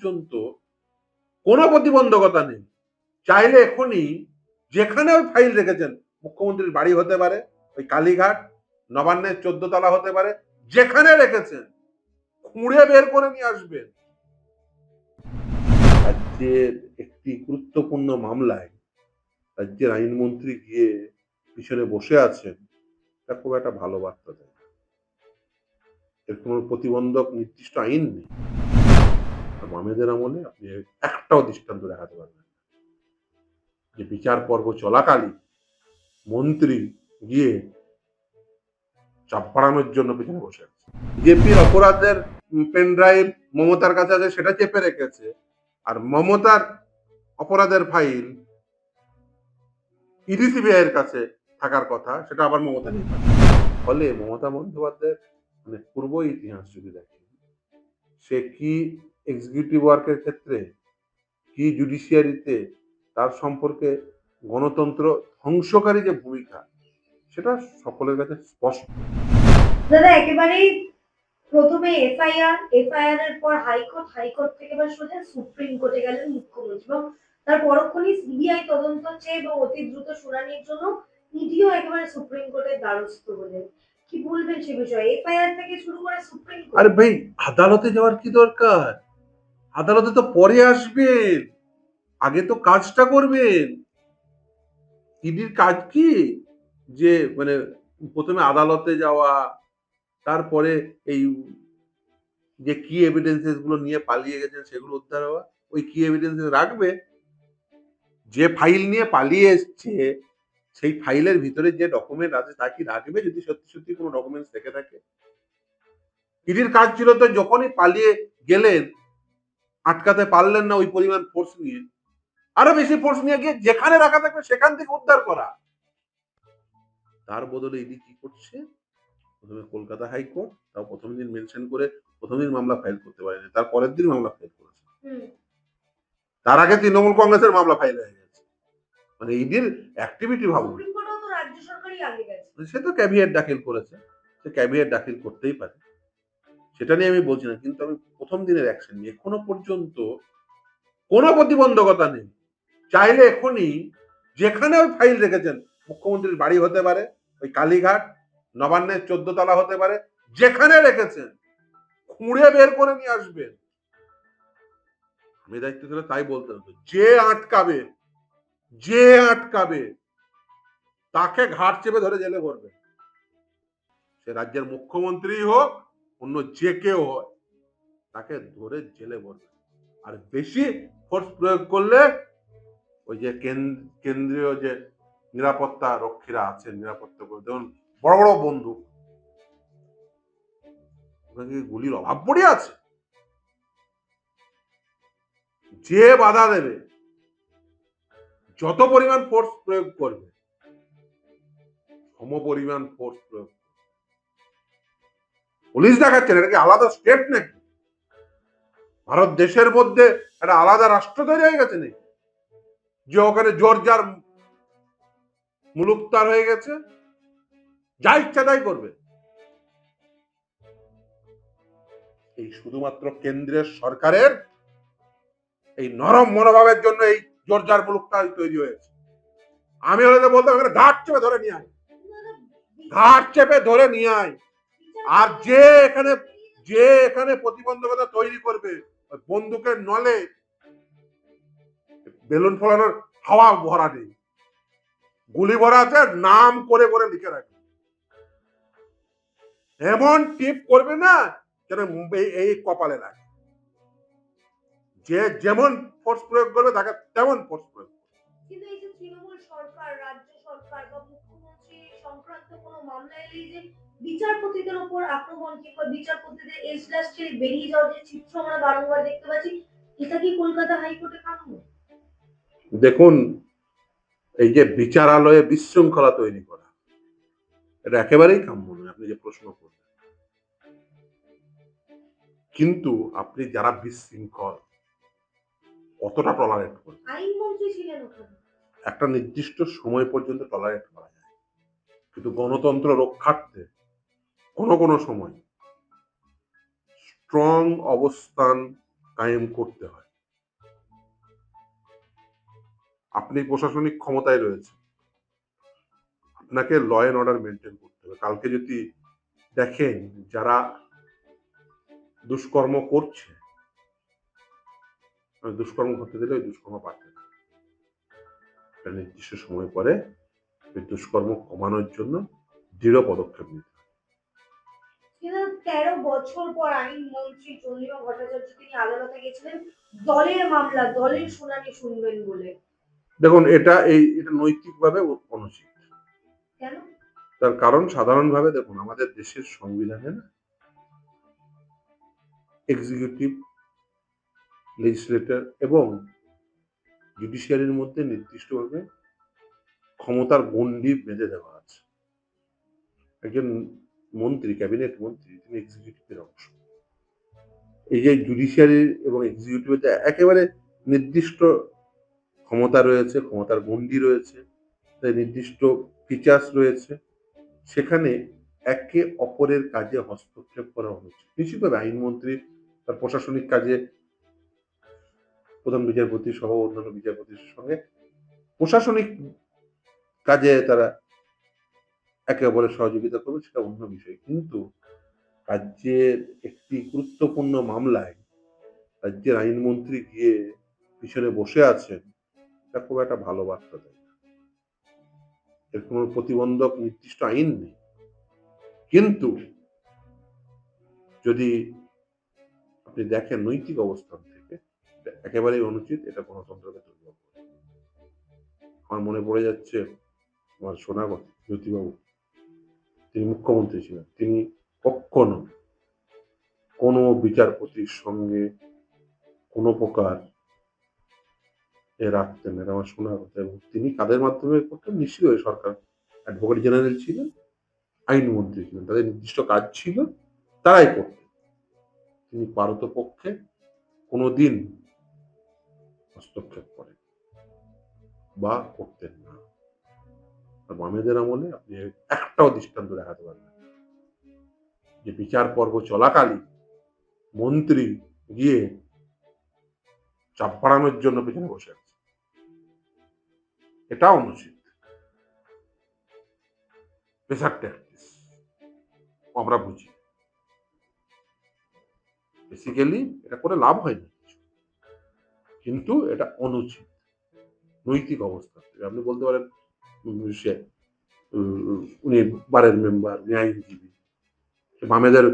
পর্যন্ত কোনো প্রতিবন্ধকতা নেই। চাইলে এখনই যেখানে ওই ফাইল রেখেছেন, মুখ্যমন্ত্রীর বাড়ি হতে পারে, ওই কালীঘাট, নবান্নের 14 তলা হতে পারে, যেখানে রেখেছেন খুঁড়ে বের করে নিয়ে আসবেন। রাজ্যের একটি গুরুত্বপূর্ণ মামলায় রাজ্যের আইনমন্ত্রী গিয়ে পিছনে বসে আছেন, এটা খুব একটা ভালো বার্তা দেয়। এর কোনো প্রতিবন্ধক নির্দিষ্ট আইন নেই। বামেদের আমলে আপনি একটাও দৃষ্টান্ত দেখাতে পারবেন না যে বিচার পর্ব চলাকালীন মন্ত্রী গিয়ে চাপ বাড়ানোর জন্য পিছনে বসে আছে। বিজেপির অপরাধের পেন ড্রাইভ মমতার কাছে আছে, সেটা চেপে রেখেছে, আর মমতার অপরাধের ফাইল ইডি সিবিআই এর কাছে থাকার কথা, সেটা আবার মমতা নিয়ে থাকে। ফলে মমতা বন্দ্যোপাধ্যায়ের মানে পূর্ব ইতিহাস যদি দেখেন, সে কি এক্সিকিউটিভ ওয়ার্কের ক্ষেত্রে, কি জুডিশিয়ারিতে তার সম্পর্কে গণতন্ত্র ধ্বংসকারী যে ভূমিকা, সেটা সকলের কাছে স্পষ্ট। দাদা একেবারেই প্রথমে এফআইআর এর পর হাইকোর্ট থেকে এবার সোজা সুপ্রিম কোর্টে গেলেন মুখ্যমন্ত্রী এবং তার পরক্ষণেই সিবিআই তদন্ত চেয়ে এবং অতি দ্রুত শুনানির জন্য ইডিও একেবারে সুপ্রিম কোর্টের দ্বারস্থ হলেন। কি বলবেন সে বিষয়ে? এফআইআর থেকে শুরু করে সুপ্রিম কোর্ট। আরে ভাই, আদালতে যাওয়ার কি দরকার? আদালতে তো পরে আসবেন, আগে তো কাজটা করবেন। ইডির কাজ কি? যে মানে প্রথমে আদালতে যাওয়া, তারপরে এই যে কি এভিডেন্সেস গুলো নিয়ে পালিয়ে গেছেন সেগুলো উদ্ধার হওয়া। ওই কি এভিডেন্সেস রাখবে, যে ফাইল নিয়ে পালিয়ে এসছে সেই ফাইলের ভিতরে যে ডকুমেন্ট আছে তা কি রাখবে, যদি সত্যি সত্যি কোনো ডকুমেন্টস থেকে থাকে? ইডির কাজ ছিল তো যখনই পালিয়ে গেলেন, আটকাতে পারলেন না ওই পরিমাণ ফোর্স নিয়ে, আরো বেশি ফোর্স নিয়ে গিয়ে যেখানে রাখা থাকবে সেখান থেকে উদ্ধার করা। তার বদলে ইডি কি করছে? প্রথমে কলকাতা হাইকোর্ট, তাও প্রথম দিন মেনশন করে প্রথম দিন মামলা ফাইল করতে পারেনি, তার পরের দিন মামলা ফাইল করেছে। তার আগে তৃণমূল কংগ্রেসের মামলা ফাইল হয়ে গেছে। মানে ইডির অ্যাক্টিভিটি ভাবুন। সুপ্রিম কোর্টেও তো রাজ্য সরকারই আগে গেছে। সে তো ক্যাভিয়েট দাখিল করেছে, সে ক্যাভিয়েট দাখিল করতেই পারে, সেটা নিয়ে আমি বলছি না, কিন্তু আমি প্রথম দিনের অ্যাকশন নিয়ে এখনো পর্যন্ত কোনো প্রতিবন্ধকতা নেই। চাইলে এখনই যেখানে ওই ফাইল রেখেছেন, মুখ্যমন্ত্রীর বাড়ি হতে পারে, ওই কালীঘাট, নবান্নের 14 তলা হতে পারে, যেখানে রেখেছেন খুঁড়ে বের করে নিয়ে আসবেন। আমি দায়িত্ব ছিল তাই বলতে হতো, যে আটকাবে তাকে ঘাট চেপে ধরে জেলে ভরবে। সে রাজ্যের মুখ্যমন্ত্রী হোক, অন্য যে কেউ হয়, তাকে ধরে জেলে ভরবে। আর বেশি ফোর্স প্রয়োগ করলে ওই যে কেন্দ্রীয় যে নিরাপত্তা রক্ষীরা আছেন, নিরাপত্তা করে যেমন বড় বড় বন্দুক, ওখানে গুলির অভাব পড়ে আছে, যে বাধা দেবে, যত পরিমাণ ফোর্স প্রয়োগ করবে, সম পরিমাণ ফোর্স প্রয়োগ। পুলিশ দেখাচ্ছেন, এটা কি আলাদা স্টেট নাকি? ভারত দেশের মধ্যে একটা আলাদা রাষ্ট্র তৈরি হয়ে গেছে নাকি, যে ওখানে জোর যার মুলুকতার হয়ে গেছে, যা ইচ্ছা তাই করবে? এই শুধুমাত্র কেন্দ্রের সরকারের এই নরম মনোভাবের জন্য এই জোর যার মুলুকতার তৈরি হয়েছে। আমি হলে বলতাম এখানে ঘাট চেপে ধরে নিয়ে আয়, ঘাট চেপে ধরে নিয়ে আয়। আর যে এখানে প্রতিবন্ধকতা তৈরি করবে, বন্দুকের নলে বেলুন ফোলানোর হাওয়া ভরা নেই, গুলি ভরা আছে, নাম করে করে লিখে রাখবে, এমন টিপ করবে না যেন এই কপালে লাগে। যে যেমন ফোর্স প্রয়োগ করবে তাকে তেমন ফোর্স প্রয়োগ করবে। কিন্তু এই যে তৃণমূল সরকার, রাজ্য সরকার বা মুখ্যমন্ত্রী সংক্রান্ত কোনো মামলা এলেই যে বিচারপতিদের উপর আক্রমণ কিংবা বিচারপতিদের এজলাস ছেড়ে বেরিয়ে যাওয়ার যে চিত্র আমরা বারংবার দেখতে পাচ্ছি, এটা কি কলকাতা হাইকোর্টে কাম্য? দেখুন, এই যে বিচারালয়ে বিশৃঙ্খলা তৈরি করা, এটা একেবারেই কাম্য নয়, আপনি যে প্রশ্ন করলেন। কিন্তু আপনি যারা বিশৃঙ্খল, কতটা টলারেট করবেন? আইনমন্ত্রী ছিলেন ওখানে। একটা নির্দিষ্ট সময় পর্যন্ত টলারেট করা যায়, কিন্তু গণতন্ত্র রক্ষার্থে কোনো কোনো সময় স্ট্রং অবস্থান কায়েম করতে হয়। আপনি প্রশাসনিক ক্ষমতায় রয়েছে, আপনাকে ল অ্যান্ড অর্ডার মেনটেন করতে হবে। কালকে যদি দেখেন যারা দুষ্কর্ম করছে, দুষ্কর্ম করতে দিলে ওই দুষ্কর্ম বাড়তে থাকে। একটা নির্দিষ্ট সময় পরে ওই দুষ্কর্ম কমানোর জন্য দৃঢ় পদক্ষেপ নিতে হবে। কিন্তু ১৩ বছর পর আইনমন্ত্রী চন্দ্রিমা ভট্টাচার্য তিনি আদালতে গেছিলেন দলের মামলা, দলের শুনানি শুনবেন বলে। দেখুন এটা নৈতিকভাবে অনুচিত। কেন? তার কারণ সাধারণভাবে দেখুন আমাদের দেশের সংবিধানে না এক্সিকিউটিভ, লেজিসলেটর এবং জুডিশিয়ারির মধ্যে নির্দিষ্টভাবে ক্ষমতার গণ্ডি বেঁধে দেওয়া আছে। একজন মন্ত্রী, ক্যাবিনেট মন্ত্রী, তিনি এক্সিকিউটিভের অংশ। এই যে জুডিশিয়ারি এবং এক্সিকিউটিভের একেবারে নির্দিষ্ট ক্ষমতা রয়েছে, ক্ষমতার গণ্ডি রয়েছে, নির্দিষ্ট ফিচার্স রয়েছে, সেখানে একে অপরের কাজে হস্তক্ষেপ করা অনুচিত। নিশ্চিতভাবে আইনমন্ত্রী তার প্রশাসনিক কাজে প্রধান বিচারপতি সহ অন্যান্য বিচারপতির সঙ্গে প্রশাসনিক কাজে তারা একে অপরের সহযোগিতা করবে, সেটা অন্য বিষয়। কিন্তু রাজ্যের একটি গুরুত্বপূর্ণ মামলায় রাজ্যের আইনমন্ত্রী গিয়ে পিছনে বসে আছেন, এটা খুব একটা ভালো বার্তা দেয়। এর কোনো প্রতিবন্ধক নির্দিষ্ট আইন নেই। কিন্তু যদি আপনি দেখেন নৈতিক অবস্থান থেকে এটা একেবারেই অনুচিত, এটা গণতন্ত্রকে দুর্বল করে। আমার মনে পড়ে যাচ্ছে আমার শোনাগত জ্যোতিবাবু, তিনি মুখ্যমন্ত্রী ছিলেন, তিনি কখনো কোনো বিচারপতির সঙ্গে কোনো প্রকার রাখতেন, এটা আমার শোনা কথা। এবং তিনি কাদের মাধ্যমে করতেন? নিশ্চয়ই সরকার অ্যাডভোকেট জেনারেল ছিলেন, আইনমন্ত্রী ছিলেন, তাদের নির্দিষ্ট কাজ ছিল, তারাই করতেন। তিনি পারতপক্ষে কোনোদিন হস্তক্ষেপ করেন বা করতেন না। আর বামেদের আমলে আপনি একটাও দৃষ্টান্ত দেখাতে পারবেন না যে বিচার পর্ব চলাকালীন মন্ত্রী গিয়ে চাপ বাড়ানোর জন্য পেছনে বসে আছে। এটা অনুচিত। প্রেসার ট্যাকটিস আমরা বুঝি, বেসিক্যালি এটা করে লাভ হয়নি কিছু, কিন্তু এটা অনুচিত নৈতিক অবস্থা থেকে। আপনি বলতে পারেন সে উনি বারের মেম্বার, উনি আইনজীবী, বামেদের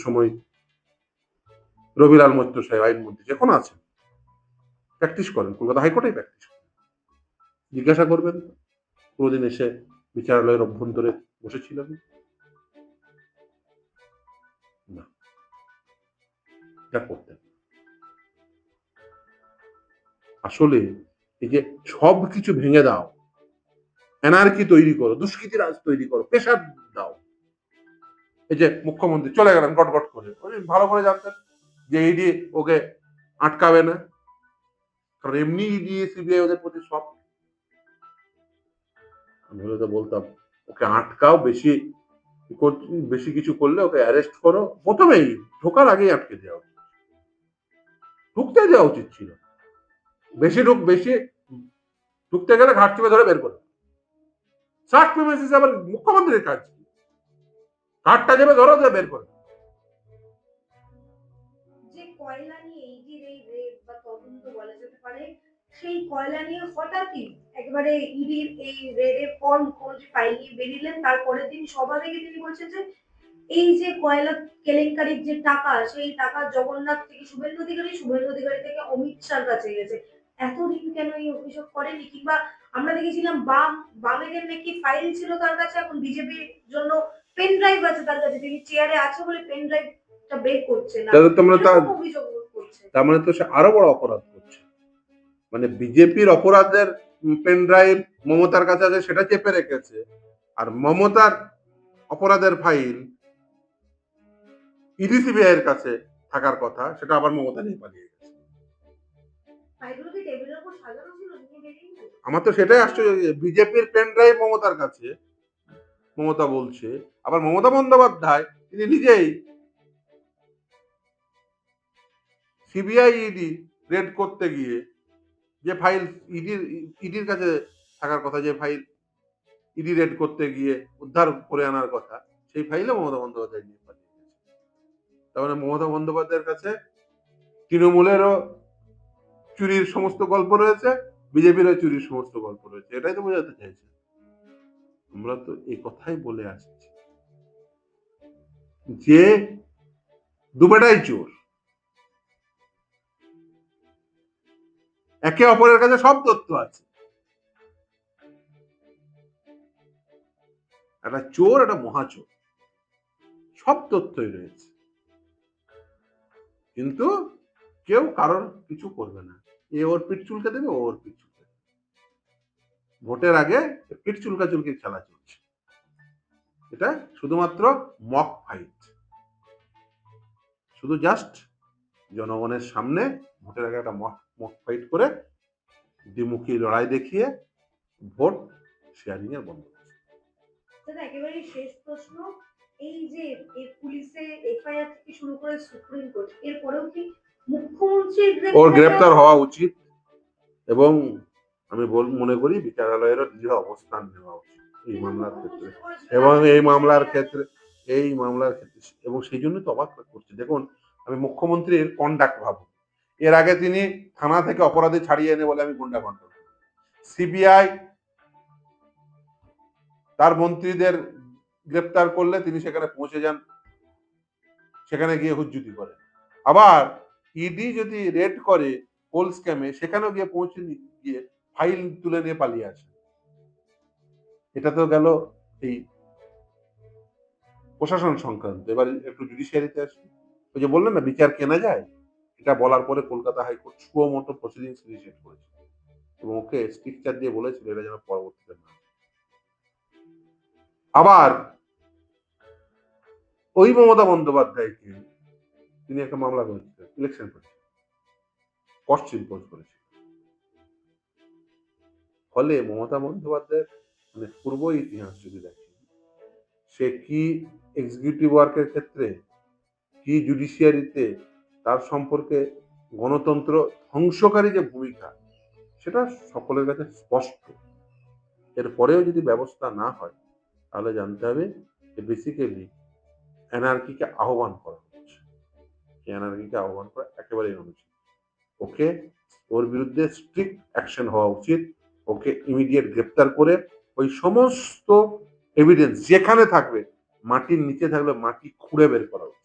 সময় রবিলাল মৈত্র সাহেব আইনমন্ত্রী, যখন আছেন প্র্যাকটিস করেন, কলকাতা হাইকোর্টেই প্র্যাকটিস করেন। জিজ্ঞাসা করবেন কোনোদিন এসে বিচারালয়ের অভ্যন্তরে বসেছিলেন না, যা করতেন। আসলে এই যে সব কিছু ভেঙে দাও, এনার্কি তৈরি করো, দুষ্কৃতি রাজ তৈরি করো, প্রেশার দাও। এই যে মুখ্যমন্ত্রী চলে গেলেন গটগট করে, উনি ভালো করে জানতেন যে ইডি ওকে আটকাবে না, কারণ এমনি ইডি সিবিআই ওদের প্রতি সব। আমি হলে তো বলতাম ওকে আটকাও, বেশি বেশি কিছু করলে ওকে অ্যারেস্ট করো, প্রথমেই ঢোকার আগেই আটকে দেওয়া উচিত, ঢুকতে দেওয়া উচিত ছিল। বেশি ঢুকতে গেলে ঘাট চেপে ধরে বের করে সার্চ প্রেমিসিস, আবার মুখ্যমন্ত্রীর কাজ ঘাটটা চেপে ধরো দিয়ে বের করে। যে কয়লা নিয়ে ইডির এই রেড বা তদন্ত বলা যেতে পারে, সেই কয়লা নিয়ে হঠাৎই একেবারে ইডির এই রেডের পর মুখ্যমন্ত্রী ফাইল নিয়ে বেরিয়েলেন। তারপরের দিন সভা থেকে তিনি বলছেন যে এই যে কয়লা কেলেঙ্কারির যে টাকা, সেই টাকা জগন্নাথ থেকে শুভেন্দু অধিকারী, শুভেন্দু অধিকারী থেকে অমিত শাহর কাছে গেছে। এতদিন কেন এই অভিযোগ করেনি? কিংবা আমরা দেখেছিলাম বামেদের নাকি ফাইল ছিল তার কাছে, এখন বিজেপির জন্য পেন ড্রাইভ আছে তার কাছে, তিনি চেয়ারে আছে বলে পেন ড্রাইভটা বের করছে না, এরকম অভিযোগ করছে। তার মানে তো সে আরো বড় অপরাধ করছে। মানে বিজেপির অপরাধের পেন ড্রাইভ মমতার কাছে আছে, সেটা চেপে রেখেছে, আর মমতার অপরাধের ফাইল ইডি সিবিআই এর কাছে থাকার কথা, সেটা আবার মমতা নিয়ে পালিয়ে গেছে। ফাইলগুলো কি টেবিলের উপর সাজানো ছিল? তিনি বেরিয়ে গেলেন। আমার তো সেটাই আশ্চর্য, বিজেপির পেন ড্রাইভ মমতার কাছে, মমতা বলছে, আবার মমতা বন্দ্যোপাধ্যায় তিনি নিজেই সিবিআই ইডি রেড করতে গিয়ে যে ফাইল ইডির কাছে থাকার কথা, যে ফাইল ইডি রেড করতে গিয়ে উদ্ধার করে আনার কথা, সেই ফাইলে মমতা বন্দ্যোপাধ্যায় নিয়ে পালিয়ে গেছে। তার মানে মমতা বন্দ্যোপাধ্যায়ের কাছে তৃণমূলেরও চুরির সমস্ত গল্প রয়েছে, বিজেপিরও চুরির সমস্ত গল্প রয়েছে। এটাই তো বোঝাতে চাইছে। আমরা তো এই কথাই বলে আসছি যে দুবেটাই চোর, একে অপরের কাছে সব তথ্য আছে। একটা চোর, একটা মহাচোর, সব তথ্যই রয়েছে, কিন্তু কেউ কারোর কিছু করবে না। এ ওর পিঠ চুলকে দেবে, ও ওর পিঠ চুলকে দেবে। ভোটের আগে পিঠ চুলকাচুলকির খেলা চলছে। এটা শুধুমাত্র মক ফাইট, শুধু জাস্ট জনগণের সামনে ভোটের আগে একটা মক ফাইট করে দ্বিমুখী লড়াই দেখিয়ে ভোট শেয়ারিং এর বন্দোবস্ত। দাদা একেবারে শেষ প্রশ্ন, এই যে পুলিশে এফআইআর থেকে শুরু করে সুপ্রিম কোর্ট, এরপরেও কি মুখ্যমন্ত্রীর ওর গ্রেপ্তার হওয়া উচিত, এবং আমি মনে করি বিচারালয়েরও দৃঢ় অবস্থান নেওয়া উচিত এই মামলার ক্ষেত্রে, এবং এই মামলার ক্ষেত্রে এবং সেই জন্য তো অবাক করছে। দেখুন, আমি মুখ্যমন্ত্রীর কন্ডাক্ট ভাবুন। এর আগে তিনি থানা থেকে অপরাধী ছাড়িয়ে এনে বলে আমি গুন্ডা কন্ট্রোল, সিবিআই তার মন্ত্রীদের গ্রেপ্তার করলে তিনি সেখানে পৌঁছে যান, সেখানে গিয়ে হুজ্জুতি করেন। আবার ইডি যদি রেড করে পোল স্ক্যামে, সেখানেও গিয়ে পৌঁছে গিয়ে ফাইল তুলে নিয়ে পালিয়ে আসে। এটা তো গেল এই প্রশাসন সংক্রান্ত। এবার একটু জুডিশিয়ারিতে আসি। ওই যে বললেন না বিচার কেনা যায়, এটা বলার পরে কলকাতা হাইকোর্ট সুও মতো প্রসিডিংস ইনিশিয়েট করেছে এবং ওকে স্ট্রিকচার দিয়ে বলেছিল এটা যেন পরবর্তীতে না। আবার ওই মমতা বন্দ্যোপাধ্যায়কে তিনি একটা মামলা করেছিলেন, ইলেকশন করেছিলেন, কস্ট ইম্পোজ করেছিল। ফলে মমতা বন্দ্যোপাধ্যায়ের মানে পূর্ব ইতিহাস যদি দেখেন, সে কি এক্সিকিউটিভ ওয়ার্কের ক্ষেত্রে, কি জুডিশিয়ারিতে তার সম্পর্কে গণতন্ত্র ধ্বংসকারী যে ভূমিকা, সেটা সকলের কাছে স্পষ্ট। এরপরেও যদি ব্যবস্থা না হয়, তাহলে জানতে হবে যে বেসিক্যালি অ্যানার্কিকে আহ্বান করা হচ্ছে। অ্যানার্কিকে আহ্বান করা একেবারেই অনুচিত। ওর বিরুদ্ধে স্ট্রিক্ট অ্যাকশন হওয়া উচিত। ওকে ইমিডিয়েট গ্রেপ্তার করে ওই সমস্ত এভিডেন্স যেখানে থাকবে, মাটির নিচে থাকলে মাটি খুঁড়ে বের করা উচিত।